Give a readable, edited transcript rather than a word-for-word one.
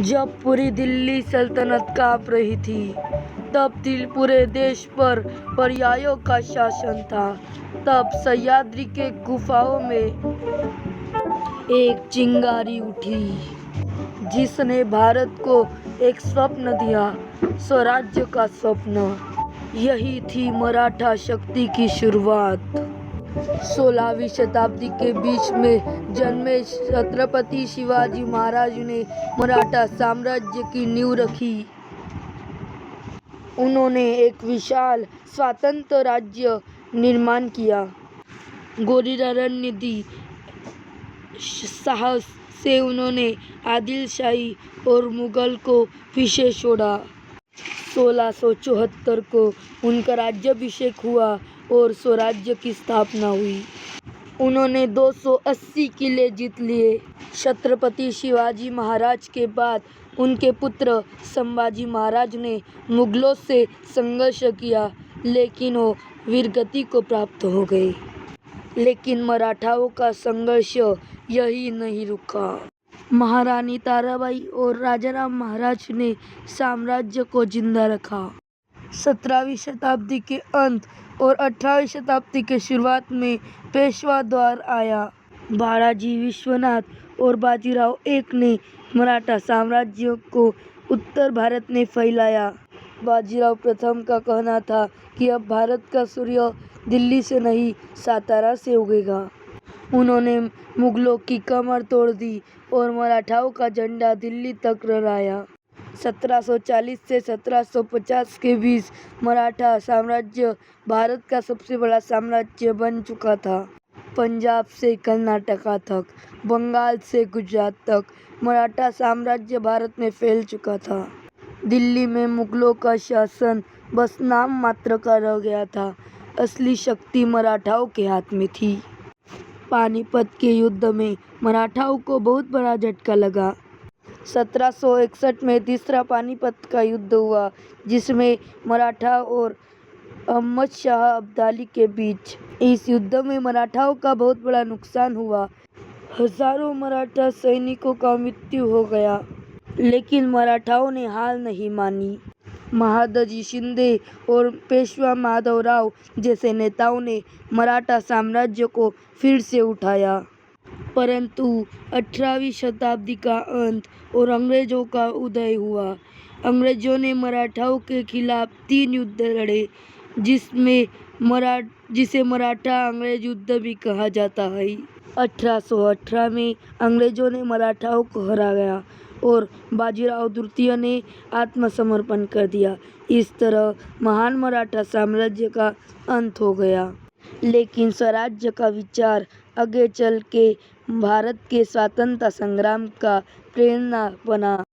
जब पूरी दिल्ली सल्तनत कांप रही थी, तब पूरे देश पर पर्यायों का शासन था। तब सह्याद्री के गुफाओं में एक चिंगारी उठी, जिसने भारत को एक स्वप्न दिया, स्वराज्य का स्वप्न। यही थी मराठा शक्ति की शुरुआत। 16वीं शताब्दी के बीच में जन्मे छत्रपति शिवाजी महाराज ने मराठा साम्राज्य की नींव रखी। उन्होंने एक विशाल स्वतंत्र राज्य निर्माण किया। गोरिल्ला रणनीति साहस से उन्होंने आदिल शाही और मुगल को पीछे छोड़ा। 1674 को उनका राज्याभिषेक हुआ और स्वराज्य की स्थापना हुई। उन्होंने 280 किले जीत लिए। छत्रपति शिवाजी महाराज के बाद उनके पुत्र संभाजी महाराज ने मुगलों से संघर्ष किया, लेकिन वो वीरगति को प्राप्त हो गए। लेकिन मराठाओं का संघर्ष यही नहीं रुका। महारानी ताराबाई और राजाराम महाराज ने साम्राज्य को जिंदा रखा। 17वीं शताब्दी के अंत और 18वीं शताब्दी के शुरुआत में पेशवा दौर आया। बालाजी विश्वनाथ और बाजीराव एक ने मराठा साम्राज्य को उत्तर भारत में फैलाया। बाजीराव प्रथम का कहना था कि अब भारत का सूर्य दिल्ली से नहीं, सातारा से उगेगा। उन्होंने मुगलों की कमर तोड़ दी और मराठाओं का झंडा दिल्ली तक लहराया। 1740 से 1750 के बीच मराठा साम्राज्य भारत का सबसे बड़ा साम्राज्य बन चुका था। पंजाब से कर्नाटक तक, बंगाल से गुजरात तक मराठा साम्राज्य भारत में फैल चुका था। दिल्ली में मुगलों का शासन बस नाम मात्र का रह गया था। असली शक्ति मराठाओं के हाथ में थी। पानीपत के युद्ध में मराठाओं को बहुत बड़ा झटका लगा। 1761 में तीसरा पानीपत का युद्ध हुआ, जिसमें मराठा और अहमद शाह अब्दाली के बीच। इस युद्ध में मराठाओं का बहुत बड़ा नुकसान हुआ। हजारों मराठा सैनिकों का मृत्यु हो गया, लेकिन मराठाओं ने हार नहीं मानी। महादजी शिंदे और पेशवा माधवराव जैसे नेताओं ने मराठा साम्राज्य को फिर से उठाया। परंतु 18वीं शताब्दी का अंत और अंग्रेजों का उदय हुआ। अंग्रेजों ने मराठाओं के खिलाफ 3 युद्ध लड़े, जिसे मराठा अंग्रेज युद्ध भी कहा जाता है। 1818 में अंग्रेजों ने मराठाओं को हराया और बाजीराव द्वितीय ने आत्मसमर्पण कर दिया। इस तरह महान मराठा साम्राज्य का अंत हो गया। लेकिन स्वराज्य का विचार आगे चल के भारत के स्वतंत्रता संग्राम का प्रेरणा बना।